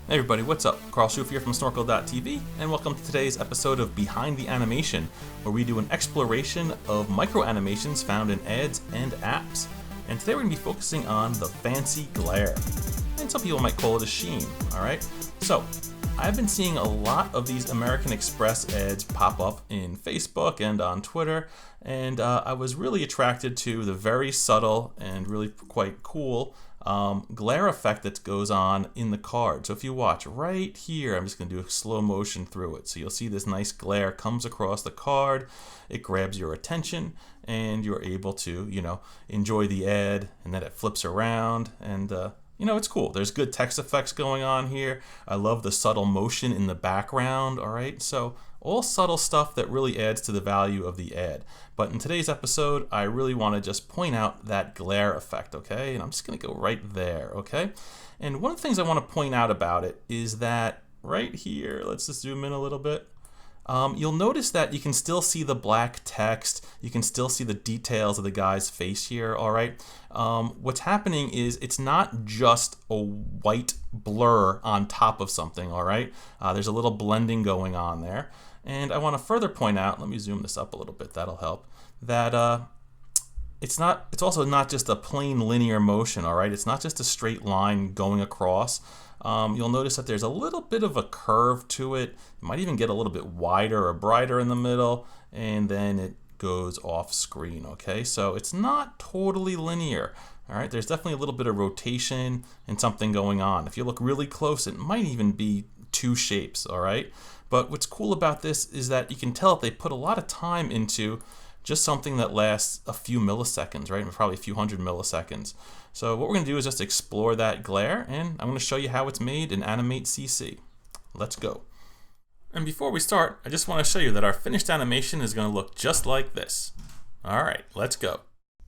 Hey everybody, what's up? Carl Schoof here from Snorkel.tv, and welcome to today's episode of Behind the Animation, where we do an exploration of micro animations found in ads and apps. And today we're going to be focusing on the fancy glare. And some people might call it a sheen, alright? So, I've been seeing a lot of these American Express ads pop up in Facebook and on Twitter, and I was really attracted to the very subtle and really quite cool glare effect that goes on in the card. So if you watch right here, I'm just going to do a slow motion through it. So you'll see this nice glare comes across the card, it grabs your attention, and you're able to, enjoy the ad, and then it flips around, and it's cool. There's good text effects going on here. I love the subtle motion in the background, all right? So all subtle stuff that really adds to the value of the ad. But in today's episode, I really want to just point out that glare effect, okay? And I'm just going to go right there, okay? And one of the things I want to point out about it is that right here, let's just zoom in a little bit. You'll notice that you can still see the black text. You can still see the details of the guy's face here, all right? What's happening is it's not just a white blur on top of something, all right? There's a little blending going on there. And I want to further point out, let me zoom this up a little bit, that'll help, that it's also not just a plain linear motion, all right? It's not just a straight line going across. You'll notice that there's a little bit of a curve to it. It might even get a little bit wider or brighter in the middle, and then it goes off screen, okay? So it's not totally linear, all right? There's definitely a little bit of rotation and something going on. If you look really close, it might even be two shapes, all right? But what's cool about this is that you can tell that they put a lot of time into just something that lasts a few milliseconds, right? Probably a few hundred milliseconds. So what we're going to do is just explore that glare, and I'm going to show you how it's made in Animate CC. Let's go. And before we start, I just want to show you that our finished animation is going to look just like this. All right, let's go.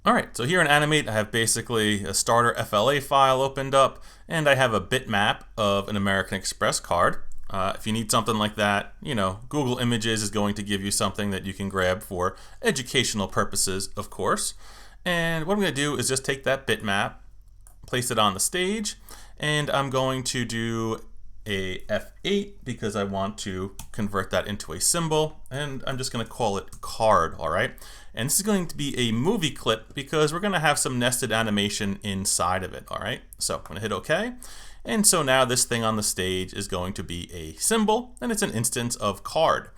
All right, so here in Animate, I have basically a starter FLA file opened up, and I have a bitmap of an American Express card. If you need something like that, Google Images is going to give you something that you can grab for educational purposes, of course. And what I'm going to do is just take that bitmap, place it on the stage, and I'm going to do a F8 because I want to convert that into a symbol, and I'm just going to call it card, all right? And this is going to be a movie clip because we're going to have some nested animation inside of it, all right? So I'm going to hit OK. And so now this thing on the stage is going to be a symbol, and it's an instance of card.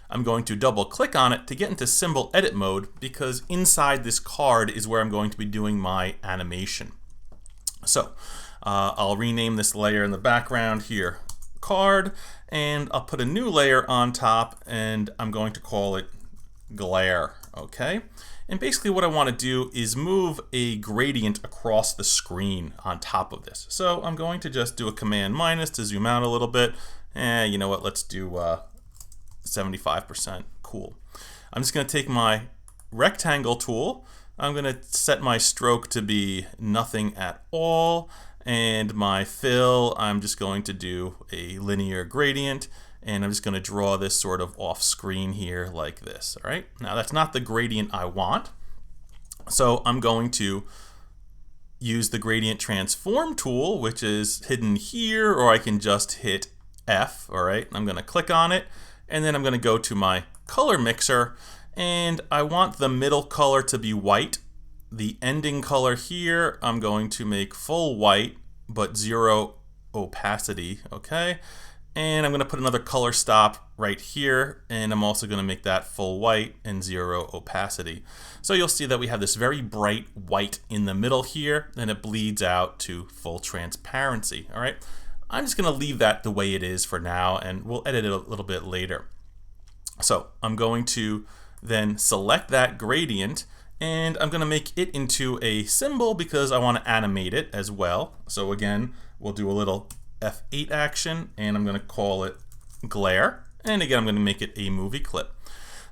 I'm going to double click on it to get into symbol edit mode because inside this card is where I'm going to be doing my animation. So I'll rename this layer in the background here card, and I'll put a new layer on top, and I'm going to call it glare, okay? And basically what I want to do is move a gradient across the screen on top of this. So I'm going to just do a command minus to zoom out a little bit. You know what, let's do 75%, cool. I'm just going to take my rectangle tool. I'm going to set my stroke to be nothing at all. And my fill, I'm just going to do a linear gradient. And I'm just going to draw this sort of off screen here like this, all right? Now that's not the gradient I want, so I'm going to use the gradient transform tool, which is hidden here, or I can just hit F, all right? I'm going to click on it, and then I'm going to go to my color mixer, and I want the middle color to be white. The ending color here, I'm going to make full white, but 0 opacity, okay? And I'm going to put another color stop right here, and I'm also going to make that full white and 0 opacity. So you'll see that we have this very bright white in the middle here, and it bleeds out to full transparency, all right? I'm just going to leave that the way it is for now, and we'll edit it a little bit later. So I'm going to then select that gradient, and I'm going to make it into a symbol because I want to animate it as well. So again, we'll do a little F8 action, and I'm going to call it glare, and again I'm going to make it a movie clip.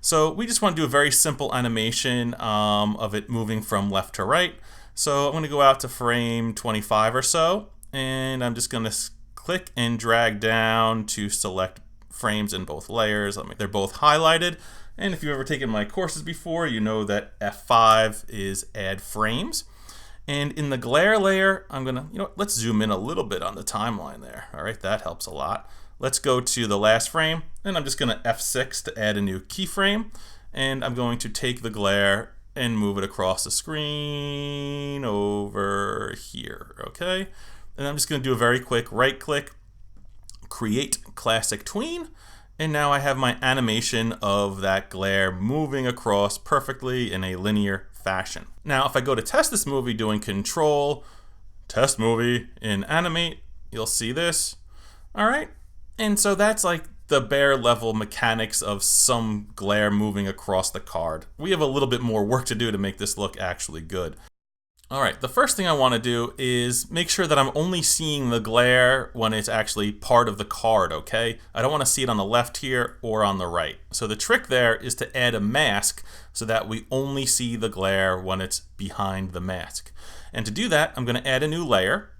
So we just want to do a very simple animation of it moving from left to right. So I'm going to go out to frame 25 or so, and I'm just going to click and drag down to select frames in both layers. They're both highlighted, and if you've ever taken my courses before, you know that F5 is add frames. And in the glare layer, I'm gonna, let's zoom in a little bit on the timeline there. All right, that helps a lot. Let's go to the last frame, and I'm just gonna F6 to add a new keyframe. And I'm going to take the glare and move it across the screen over here, okay? And I'm just gonna do a very quick right click, create classic tween, and now I have my animation of that glare moving across perfectly in a linear fashion. Now, if I go to test this movie doing Control, Test Movie in Animate, you'll see this. All right, and so that's like the bare level mechanics of some glare moving across the card. We have a little bit more work to do to make this look actually good. All right, the first thing I want to do is make sure that I'm only seeing the glare when it's actually part of the card, okay? I don't want to see it on the left here or on the right. So the trick there is to add a mask so that we only see the glare when it's behind the mask. And to do that, I'm going to add a new layer,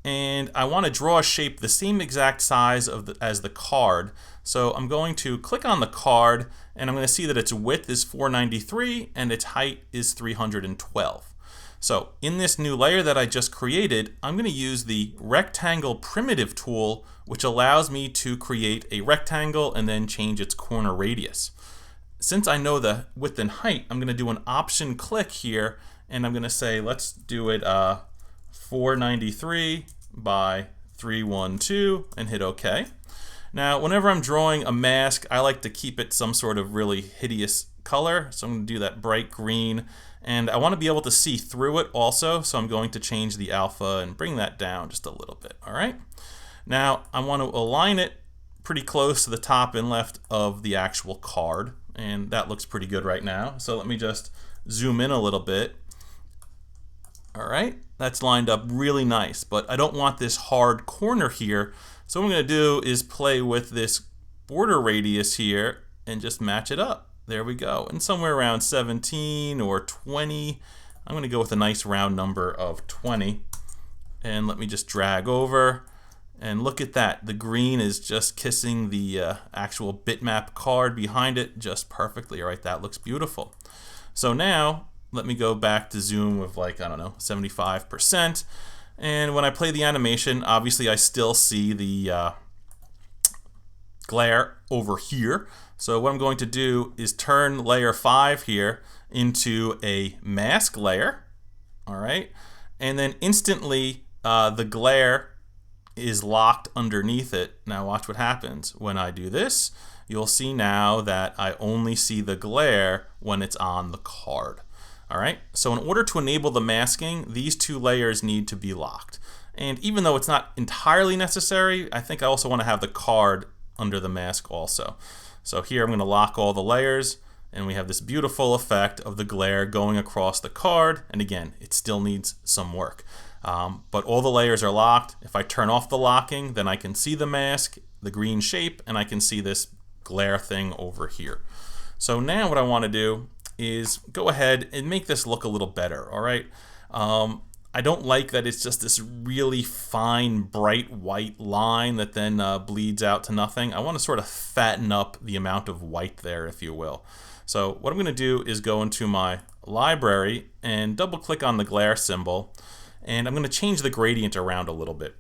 and I want to draw a shape the same exact size as the card. So I'm going to click on the card, and I'm going to see that its width is 493 and its height is 312. So in this new layer that I just created, I'm going to use the rectangle primitive tool, which allows me to create a rectangle and then change its corner radius. Since I know the width and height, I'm going to do an option click here, and I'm going to say, let's do it 493 by 312 and hit OK. Now, whenever I'm drawing a mask, I like to keep it some sort of really hideous color. So I'm going to do that bright green. And I want to be able to see through it also, so I'm going to change the alpha and bring that down just a little bit, all right? Now, I want to align it pretty close to the top and left of the actual card, and that looks pretty good right now. So let me just zoom in a little bit. All right, that's lined up really nice, but I don't want this hard corner here. So what I'm going to do is play with this border radius here and just match it up. There we go, and somewhere around 17 or 20. I'm going to go with a nice round number of 20. And let me just drag over, and look at that. The green is just kissing the actual bitmap card behind it just perfectly. All right, that looks beautiful. So now, let me go back to zoom with like, I don't know, 75%. And when I play the animation, obviously I still see the glare over here. So what I'm going to do is turn layer 5 here into a mask layer, all right? And then instantly the glare is locked underneath it. Now watch what happens. When I do this, you'll see now that I only see the glare when it's on the card, all right? So in order to enable the masking, these two layers need to be locked. And even though it's not entirely necessary, I think I also want to have the card under the mask also. So here I'm going to lock all the layers, and we have this beautiful effect of the glare going across the card. And again, it still needs some work. But all the layers are locked. If I turn off the locking, then I can see the mask, the green shape, and I can see this glare thing over here. So now what I want to do is go ahead and make this look a little better, all right? I don't like that it's just this really fine, bright white line that then bleeds out to nothing. I want to sort of fatten up the amount of white there, if you will. So what I'm going to do is go into my library and double click on the glare symbol, and I'm going to change the gradient around a little bit.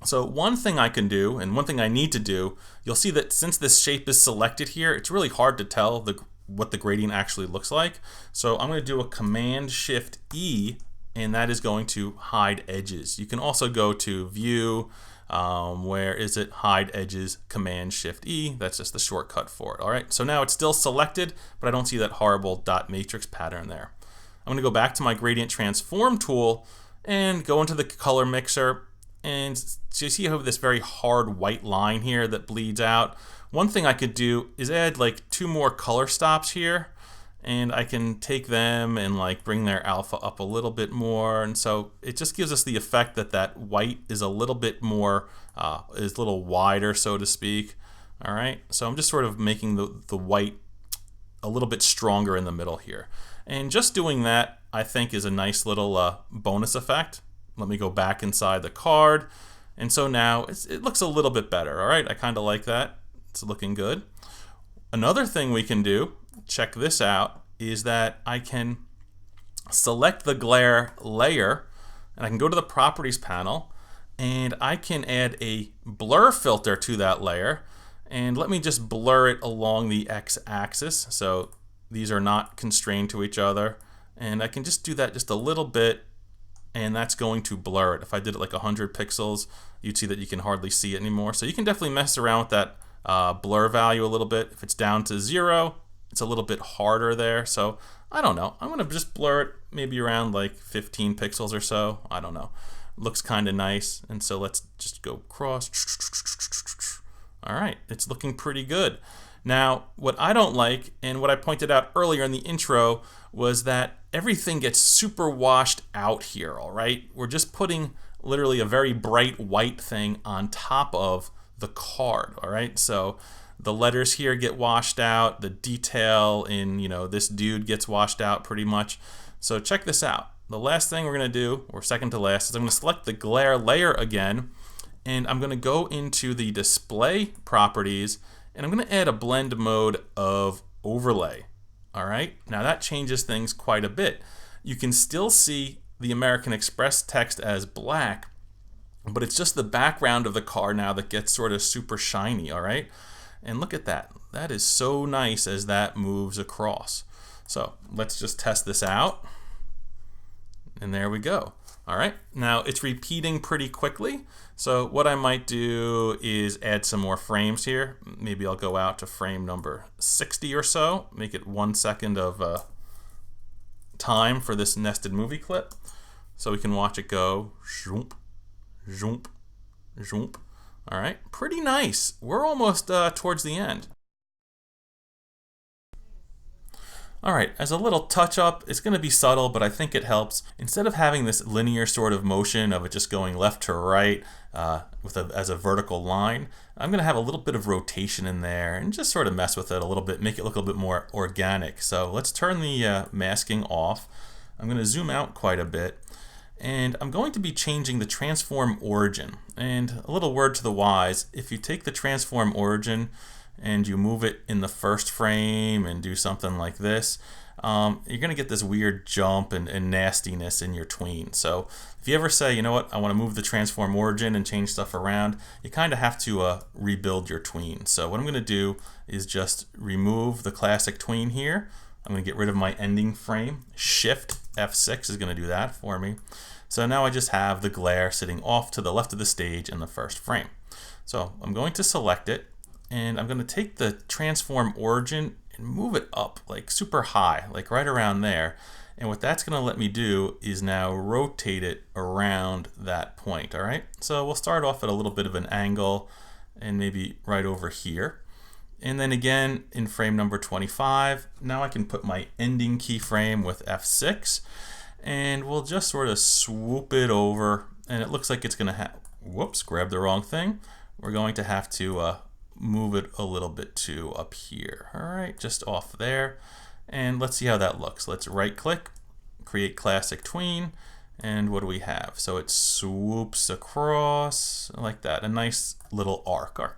So one thing I can do, and one thing I need to do, you'll see that since this shape is selected here, it's really hard to tell what the gradient actually looks like. So I'm going to do a Command-Shift-E, and that is going to hide edges. You can also go to View, where is it? Hide Edges, Command-Shift-E. That's just the shortcut for it. All right, so now it's still selected, but I don't see that horrible dot matrix pattern there. I'm going to go back to my Gradient Transform tool and go into the color mixer. And so you see I have this very hard white line here that bleeds out. One thing I could do is add like 2 more color stops here, and I can take them and like bring their alpha up a little bit more. And so it just gives us the effect that that white is a little bit more, is a little wider, so to speak. All right, so I'm just sort of making the white a little bit stronger in the middle here. And just doing that, I think, is a nice little bonus effect. Let me go back inside the card. And so now it looks a little bit better. All right, I kind of like that. It's looking good. Another thing we can do, check this out, is that I can select the glare layer, and I can go to the properties panel, and I can add a blur filter to that layer. And let me just blur it along the x-axis, so these are not constrained to each other. And I can just do that just a little bit, and that's going to blur it. If I did it like 100 pixels, you'd see that you can hardly see it anymore. So you can definitely mess around with that blur value a little bit. If it's down to 0, it's a little bit harder there. So I don't know. I'm gonna just blur it maybe around like 15 pixels or so. I don't know. Looks kind of nice. And so let's just go across. All right, it's looking pretty good. Now, what I don't like, and what I pointed out earlier in the intro, was that everything gets super washed out here, all right? We're just putting literally a very bright white thing on top of the card, all right? So the letters here get washed out, the detail in, this dude gets washed out pretty much. So check this out. The last thing we're gonna do, or second to last, is I'm gonna select the glare layer again, and I'm gonna go into the display properties, and I'm gonna add a blend mode of overlay. All right, now that changes things quite a bit. You can still see the American Express text as black, but it's just the background of the car now that gets sort of super shiny, all right? And look at that. That is so nice as that moves across. So let's just test this out. And there we go. All right, now it's repeating pretty quickly. So what I might do is add some more frames here. Maybe I'll go out to frame number 60 or so, make it 1 second of time for this nested movie clip. So we can watch it go zoom, zoom, zoom. All right, pretty nice. We're almost towards the end. All right, as a little touch up, it's gonna be subtle, but I think it helps. Instead of having this linear sort of motion of it just going left to right as a vertical line, I'm gonna have a little bit of rotation in there and just sort of mess with it a little bit, make it look a little bit more organic. So let's turn the masking off. I'm gonna zoom out quite a bit, and I'm going to be changing the transform origin. And a little word to the wise, if you take the transform origin and you move it in the first frame and do something like this, you're gonna get this weird jump and nastiness in your tween. So if you ever say, you know what, I wanna move the transform origin and change stuff around, you kinda have to rebuild your tween. So what I'm gonna do is just remove the classic tween here. I'm gonna get rid of my ending frame. Shift F6 is gonna do that for me. So now I just have the glare sitting off to the left of the stage in the first frame. So I'm going to select it, and I'm going to take the transform origin and move it up like super high, like right around there. And what that's going to let me do is now rotate it around that point, all right? So we'll start off at a little bit of an angle and maybe right over here. And then again in frame number 25, now I can put my ending keyframe with F6, and we'll just sort of swoop it over, and it looks like it's going to have, whoops, grab the wrong thing. We're going to have to move it a little bit to up here. All right, just off there. And let's see how that looks. Let's right click, create classic tween, and what do we have? So it swoops across like that, a nice little arc. All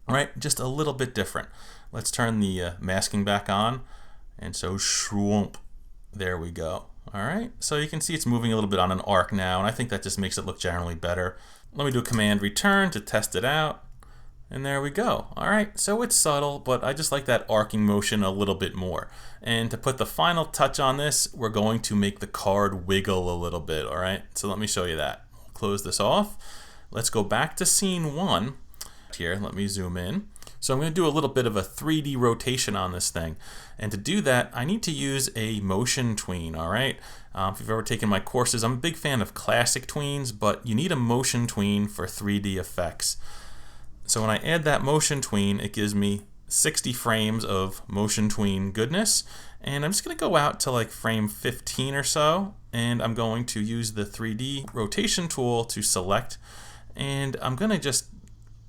right, just a little bit different. Let's turn the masking back on, and so swoop, there we go. All right, so you can see it's moving a little bit on an arc now, and I think that just makes it look generally better. Let me do a command return to test it out. And there we go. All right, so it's subtle, but I just like that arcing motion a little bit more. And to put the final touch on this, we're going to make the card wiggle a little bit, all right? So let me show you that. Close this off. Let's go back to scene 1. Here, let me zoom in. So I'm going to do a little bit of a 3D rotation on this thing. And to do that, I need to use a motion tween, all right? If you've ever taken my courses, I'm a big fan of classic tweens, but you need a motion tween for 3D effects. So when I add that motion tween, it gives me 60 frames of motion tween goodness. And I'm just going to go out to like frame 15 or so, and I'm going to use the 3D rotation tool to select, and I'm going to just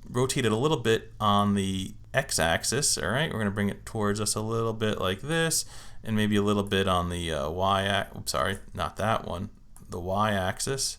rotate it a little bit on the x-axis. All right, we're going to bring it towards us a little bit like this, and maybe a little bit on the y-axis. Sorry, not that one, the y-axis.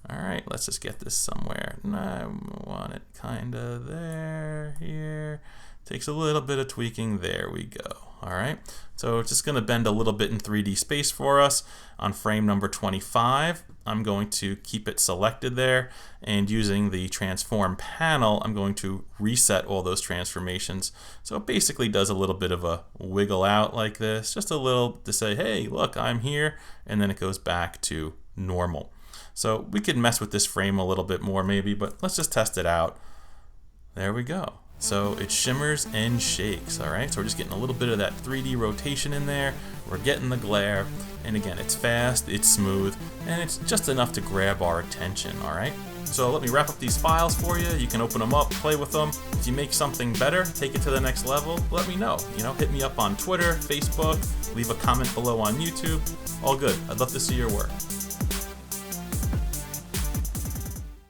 All right, let's just get this somewhere. I want it kind of there, here, Takes a little bit of tweaking. There we go. All right, so it's just going to bend a little bit in 3D space for us. On frame number 25, I'm going to keep it selected there, and using the transform panel, I'm going to reset all those transformations. So it basically does a little bit of a wiggle out like this, just a little to say, hey, look, I'm here, and then it goes back to normal. So we could mess with this frame a little bit more maybe, but let's just test it out. There we go. So it shimmers and shakes, all right? So we're just getting a little bit of that 3D rotation in there. We're getting the glare, and again, it's fast, it's smooth, and it's just enough to grab our attention, all right? So let me wrap up these files for you. You can open them up, play with them. If you make something better, take it to the next level, let me know. Hit me up on Twitter, Facebook, leave a comment below on YouTube. All good. I'd love to see your work.